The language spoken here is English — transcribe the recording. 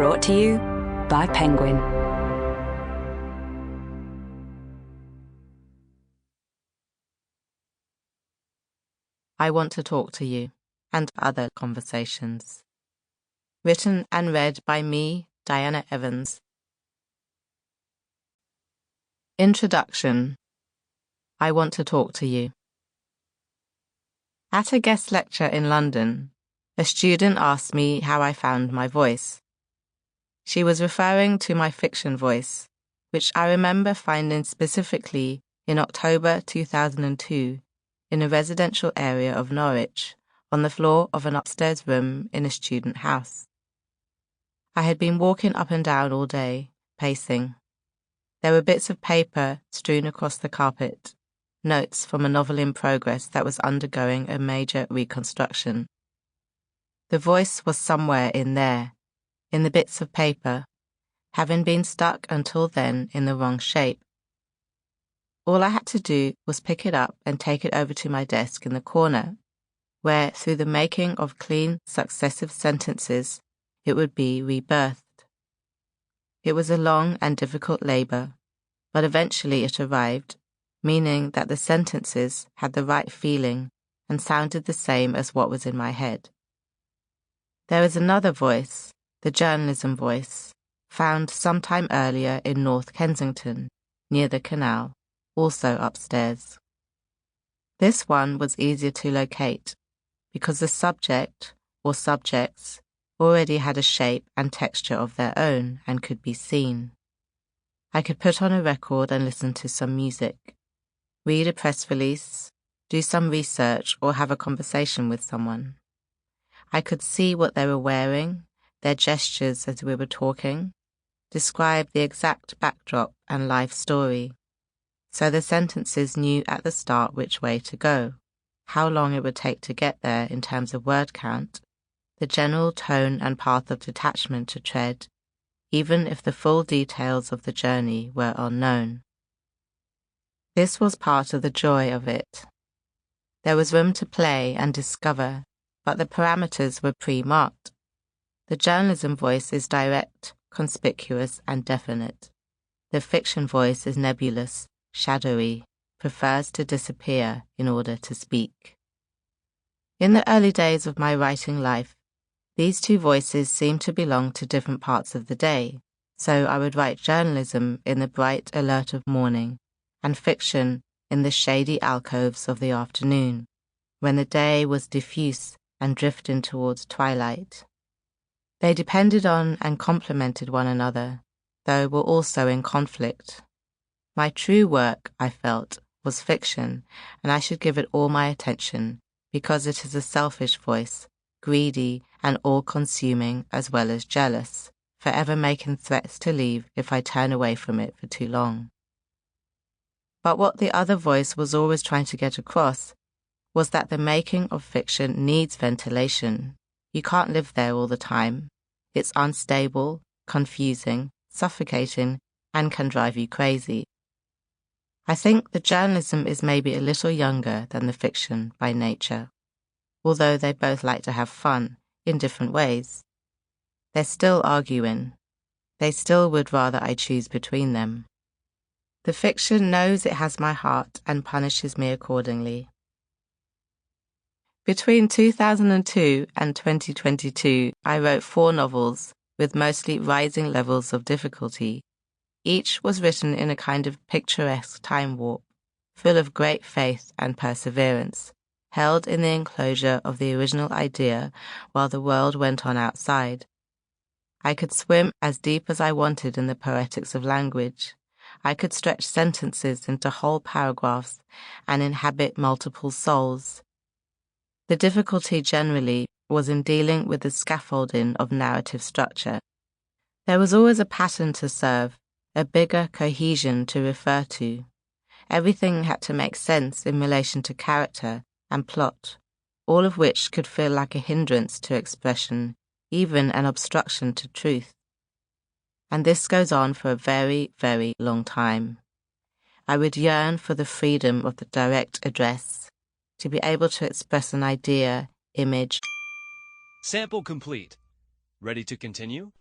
Brought to you by Penguin. I Want to Talk to You, and Other Conversations. Written and read by me, Diana Evans. Introduction. I Want to Talk to You. At a guest lecture in London, a student asked me how I found my voice. She was referring to my fiction voice, which I remember finding specifically in October 2002 in a residential area of Norwich, on the floor of an upstairs room in a student house. I had been walking up and down all day, pacing. There were bits of paper strewn across the carpet, notes from a novel in progress that was undergoing a major reconstruction. The voice was somewhere in there, in the bits of paper, having been stuck until then in the wrong shape. All I had to do was pick it up and take it over to my desk in the corner, where, through the making of clean, successive sentences, it would be rebirthed. It was a long and difficult labour, but eventually it arrived, meaning that the sentences had the right feeling and sounded the same as what was in my head. There is another voice, the journalism voice, found sometime earlier in North Kensington, near the canal, also upstairs. This one was easier to locate, because the subject, or subjects, already had a shape and texture of their own and could be seen. I could put on a record and listen to some music, read a press release, do some research or have a conversation with someone. I could see what they were wearing, their gestures as we were talking, describe the exact backdrop and life story. So the sentences knew at the start which way to go, how long it would take to get there in terms of word count, the general tone and path of detachment to tread, even if the full details of the journey were unknown. This was part of the joy of it. There was room to play and discover, but the parameters were pre-marked. The journalism voice is direct, conspicuous, and definite. The fiction voice is nebulous, shadowy, prefers to disappear in order to speak. In the early days of my writing life, these two voices seemed to belong to different parts of the day, so I would write journalism in the bright alert of morning, and fiction in the shady alcoves of the afternoon, when the day was diffuse and drifting towards twilight. They depended on and complemented one another, though were also in conflict. My true work, I felt, was fiction, and I should give it all my attention, because it is a selfish voice, greedy and all-consuming as well as jealous, forever making threats to leave if I turn away from it for too long. But what the other voice was always trying to get across was that the making of fiction needs ventilation. You can't live there all the time. It's unstable, confusing, suffocating, and can drive you crazy. I think the journalism is maybe a little younger than the fiction by nature, although they both like to have fun in different ways. They're still arguing. They still would rather I choose between them. The fiction knows it has my heart and punishes me accordingly. Between 2002 and 2022, I wrote 4 novels with mostly rising levels of difficulty. Each was written in a kind of picturesque time warp, full of great faith and perseverance, held in the enclosure of the original idea while the world went on outside. I could swim as deep as I wanted in the poetics of language. I could stretch sentences into whole paragraphs and inhabit multiple souls. The difficulty generally was in dealing with the scaffolding of narrative structure. There was always a pattern to serve, a bigger cohesion to refer to. Everything had to make sense in relation to character and plot, all of which could feel like a hindrance to expression, even an obstruction to truth. And this goes on for a very, very long time. I would yearn for the freedom of the direct address, to be able to express an idea, image. Sample complete. Ready to continue?